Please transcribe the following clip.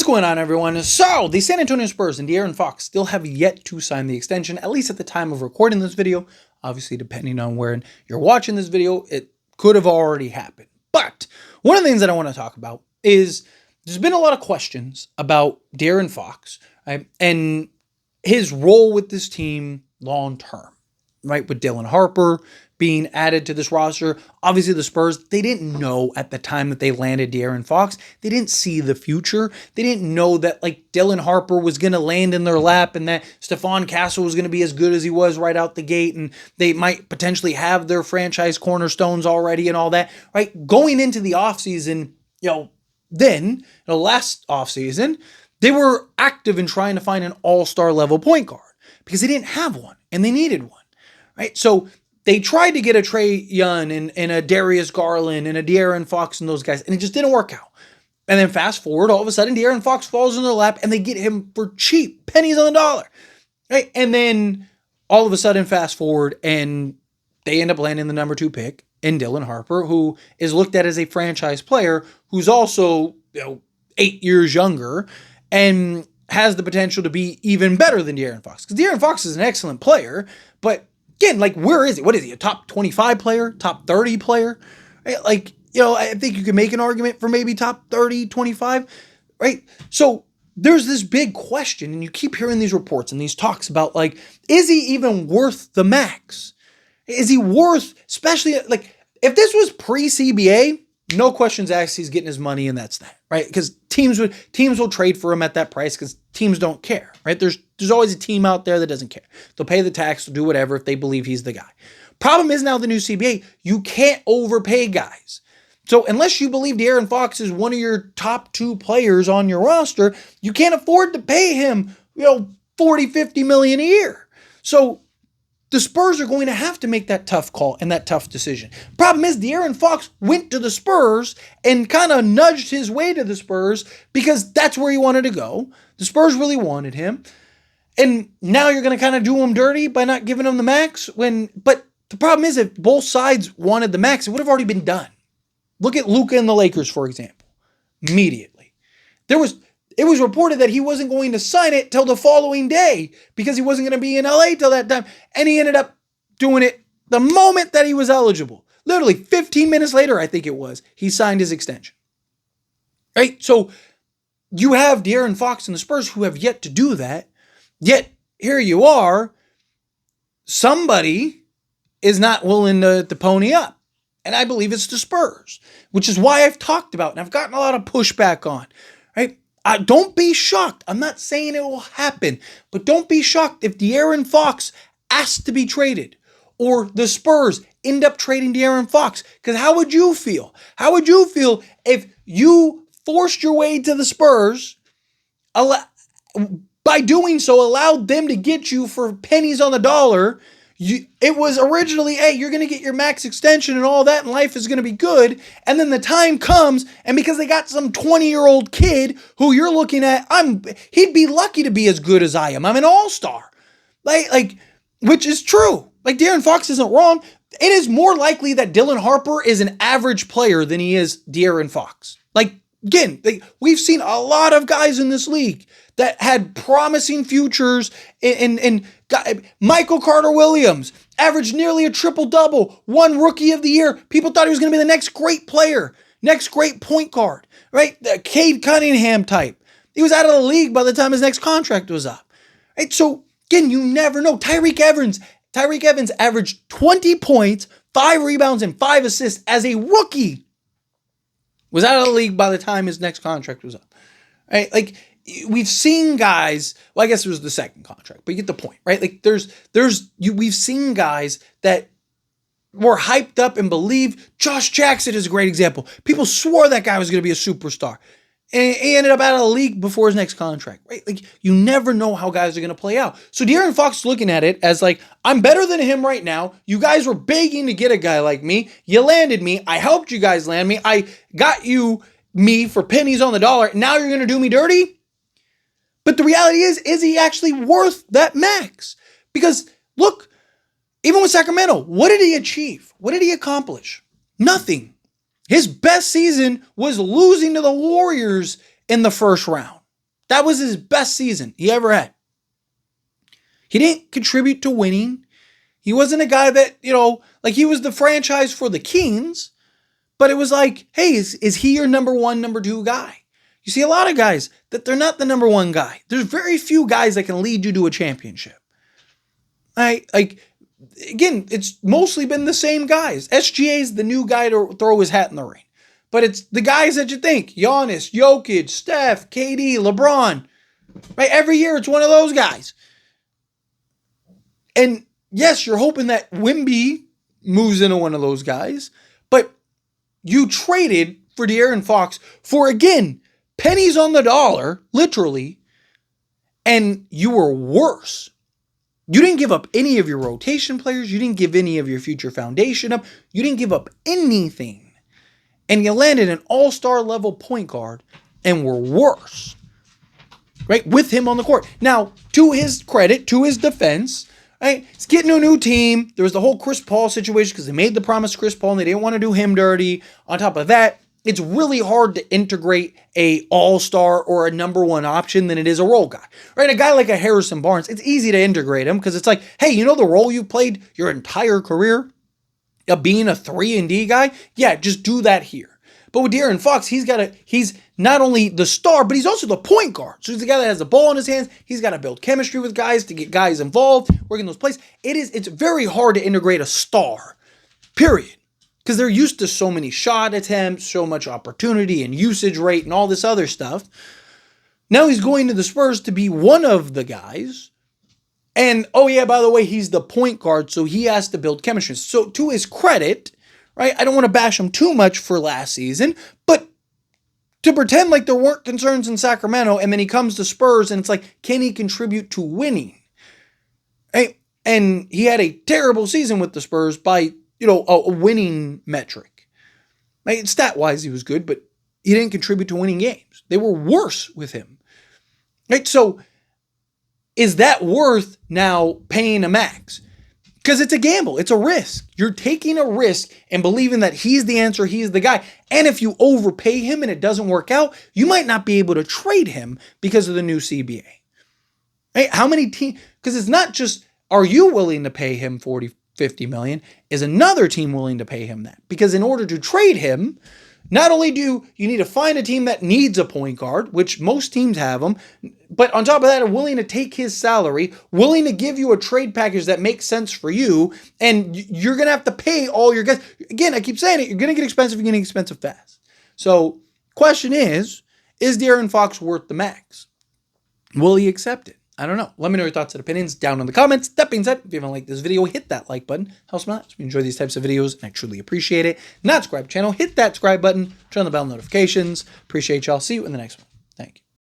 going on, everyone? So, the San Antonio Spurs and De'Aaron Fox still have yet to sign the extension, at least at the time of recording this video. Obviously, depending on where you're watching this video, it could have already happened. But one of the things that I want to talk about is there's been a lot of questions about De'Aaron Fox, right, and his role with this team long term, right, with Dylan Harper being added to this roster. Obviously, the Spurs, they didn't know at the time that they landed De'Aaron Fox. They didn't see the future. They didn't know that, like, Dylan Harper was going to land in their lap and that Stephon Castle was going to be as good as he was right out the gate, and they might potentially have their franchise cornerstones already and all that, right? Going into the offseason, last offseason, they were active in trying to find an all-star level point guard because they didn't have one and they needed one, right? So they tried to get a Trae Young and a Darius Garland and a De'Aaron Fox and those guys, and it just didn't work out. And then fast forward, all of a sudden, De'Aaron Fox falls in their lap, and they get him for cheap, pennies on the dollar, right? And then all of a sudden, fast forward, and they end up landing the number 2 pick in Dylan Harper, who is looked at as a franchise player, who's also 8 years younger, and has the potential to be even better than De'Aaron Fox. Because De'Aaron Fox is an excellent player, but again, like, where is he? What is he? A top 25 player? Top 30 player? Right? Like, I think you can make an argument for maybe top 30, 25, right? So there's this big question, and you keep hearing these reports and these talks about, like, is he even worth the max? Is he worth, especially, like, if this was pre-CBA, no questions asked, he's getting his money and that's that, right? Because teams will trade for him at that price because teams don't care, right? There's always a team out there that doesn't care. They'll pay the tax, they'll do whatever if they believe he's the guy. Problem is now the new CBA, you can't overpay guys. So unless you believe De'Aaron Fox is one of your top 2 players on your roster, you can't afford to pay him, 40, 50 million a year. So the Spurs are going to have to make that tough call and that tough decision. Problem is, De'Aaron Fox went to the Spurs and kind of nudged his way to the Spurs because that's where he wanted to go. The Spurs really wanted him. And now you're going to kind of do him dirty by not giving him the max. But the problem is, if both sides wanted the max, it would have already been done. Look at Luka and the Lakers, for example. Immediately. It was reported that he wasn't going to sign it till the following day because he wasn't going to be in LA till that time. And he ended up doing it the moment that he was eligible. Literally 15 minutes later, I think it was, he signed his extension. Right? So you have De'Aaron Fox and the Spurs who have yet to do that. Yet here you are. Somebody is not willing to pony up. And I believe it's the Spurs, which is why I've talked about and I've gotten a lot of pushback on. Right? Don't be shocked. I'm not saying it will happen, but don't be shocked if De'Aaron Fox asks to be traded or the Spurs end up trading De'Aaron Fox. Because how would you feel? How would you feel if you forced your way to the Spurs, by doing so, allowed them to get you for pennies on the dollar? It was originally, hey, you're going to get your max extension and all that, and life is going to be good. And then the time comes, and because they got some 20-year-old kid who you're looking at, he'd be lucky to be as good as I am. I'm an all-star. Like, which is true. Like, De'Aaron Fox isn't wrong. It is more likely that Dylan Harper is an average player than he is De'Aaron Fox. Like, again, we've seen a lot of guys in this league that had promising futures, and Michael Carter-Williams averaged nearly a triple-double, won Rookie of the Year. People thought he was going to be the next great player, next great point guard, right? The Cade Cunningham type. He was out of the league by the time his next contract was up, right? So, again, you never know. Tyreke Evans averaged 20 points, 5 rebounds, and 5 assists as a rookie. Was out of the league by the time his next contract was up, right? Like, we've seen guys, well, I guess it was the second contract, but you get the point, right? Like, we've seen guys that were hyped up and believed. Josh Jackson is a great example. People swore that guy was going to be a superstar. And he ended up out of the league before his next contract, right? Like, you never know how guys are going to play out. So De'Aaron Fox is looking at it as like, I'm better than him right now. You guys were begging to get a guy like me. You landed me. I helped you guys land me. I got me for pennies on the dollar. Now you're going to do me dirty? But the reality is he actually worth that max? Because look, even with Sacramento, what did he achieve? What did he accomplish? Nothing. His best season was losing to the Warriors in the first round. That was his best season he ever had. He didn't contribute to winning. He wasn't a guy that, like he was the franchise for the Kings, but it was like, hey, is he your number one, number two guy? You see a lot of guys that they're not the number one guy. There's very few guys that can lead you to a championship. Like, again, it's mostly been the same guys. SGA is the new guy to throw his hat in the ring. But it's the guys that you think. Giannis, Jokic, Steph, KD, LeBron. Right? Every year it's one of those guys. And yes, you're hoping that Wemby moves into one of those guys. But you traded for De'Aaron Fox for, again, pennies on the dollar, literally. And you were worse. You didn't give up any of your rotation players. You didn't give any of your future foundation up. You didn't give up anything. And you landed an all-star level point guard and were worse, right, with him on the court. Now, to his credit, to his defense, right, he's getting to a new team. There was the whole Chris Paul situation because they made the promise to Chris Paul and they didn't want to do him dirty. On top of that, it's really hard to integrate a all-star or a number one option than it is a role guy, right? A guy like a Harrison Barnes, it's easy to integrate him because it's like, hey, you know the role you played your entire career? Being a 3-and-D guy, yeah, just do that here. But with De'Aaron Fox, he's not only the star, but he's also the point guard. So he's the guy that has the ball in his hands. He's got to build chemistry with guys to get guys involved, working those plays. It's very hard to integrate a star, period. Because they're used to so many shot attempts, so much opportunity and usage rate and all this other stuff. Now he's going to the Spurs to be one of the guys. And, oh yeah, by the way, he's the point guard, so he has to build chemistry. So to his credit, right, I don't want to bash him too much for last season, but to pretend like there weren't concerns in Sacramento, and then he comes to Spurs, and it's like, can he contribute to winning? Right? And he had a terrible season with the Spurs by, a winning metric. Right? Stat-wise, he was good, but he didn't contribute to winning games. They were worse with him. Right? So is that worth now paying a max? Because it's a gamble. It's a risk. You're taking a risk and believing that he's the answer, he's the guy. And if you overpay him and it doesn't work out, you might not be able to trade him because of the new CBA. Right? How many teams? Because it's not just, are you willing to pay him 40, 50 million? Is another team willing to pay him that? Because in order to trade him, not only do you need to find a team that needs a point guard, which most teams have them, but on top of that, are willing to take his salary, willing to give you a trade package that makes sense for you, and you're going to have to pay all your guys. Again, I keep saying it, you're going to get expensive, you're getting expensive fast. So, question is De'Aaron Fox worth the max? Will he accept it? I don't know. Let me know your thoughts and opinions down in the comments. That being said, if you haven't liked this video, hit that like button. Helps me out. We enjoy these types of videos, and I truly appreciate it. Not subscribe to the channel, hit that subscribe button, turn on the bell notifications. Appreciate y'all. See you in the next one.